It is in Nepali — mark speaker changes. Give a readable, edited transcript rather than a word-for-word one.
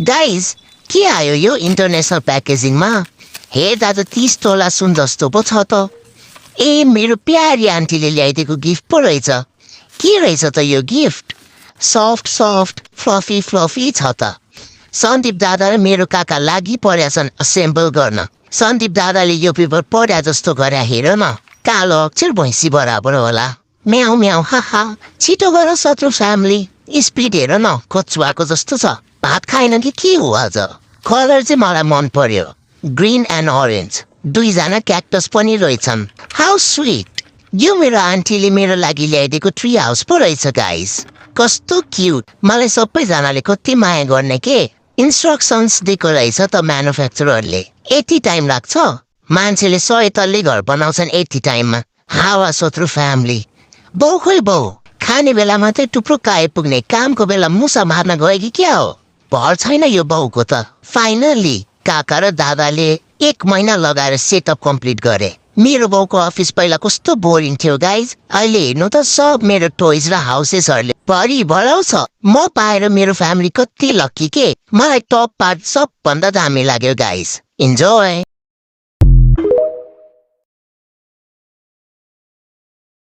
Speaker 1: गाइज के आयो यो इन्टरनेसनल प्याकेजिङमा हेर्दा त 30 तोला सुन जस्तो पो छ त। ए मेरो प्यारी आन्टीले ल्याइदिएको गिफ्ट पो रहेछ। के रहेछ त यो gift? Soft soft fluffy fluffy छ त। सन्दीप दादा र मेरो काका लागि परेछन् असेम्बल गर्न। सन्दीप दादाले यो पेपर पढ्या जस्तो गरे हेर न। कालो अक्षर भैँसी बराबर होला। म्याउ म्याउ हाहा। छिटो गर शत्रु फ्यामिली। स्पिड हेर न कचुवाको जस्तो छ। भात खाएन कि के हो आज? कलर चाहिँ मलाई मन पर्यो, ग्रिन एन्ड अरेन्ज। दुईजना क्याक्टस पनि रहेछन्। How sweet. यो मेरो आन्टीले मेरो लागि ल्याइदिएको ट्री हाउस पो रहेछ गाइस। कस्तो क्युट। मलाई सबैजनाले कति माया गर्ने के। इन्स्ट्रक्सन्स दिएको रहेछ त म्यानुफ्याक्चररले। 80 टाइम लाग्छ। मान्छेले 100 तल्ले घर बनाउँछन् 80 टाइममा। हावा शत्रु फ्यामिली। बाउ खोइ बाउ, खाने बेला मात्रै टुप्रुक्क आइपुग्ने, कामको बेला मुसा मार्न गयो कि क्या हो? भर छैन यो बाउको त। फाइनली काका र दादाले 1 महिना लगाएर सेटअप कम्प्लिट गरे। मेरो बाउको अफिस पहिला कस्तो बोरिङ थियो गाइज। अहिले हेर्नु त सब मेरो टोइज र हाउसेसहरूले भरि भराउँछ। म पाएर मेरो फ्यामिली कति लक्की के। मलाई टप पार्ट सबभन्दा दामी लाग्यो गाइज। इन्जोय।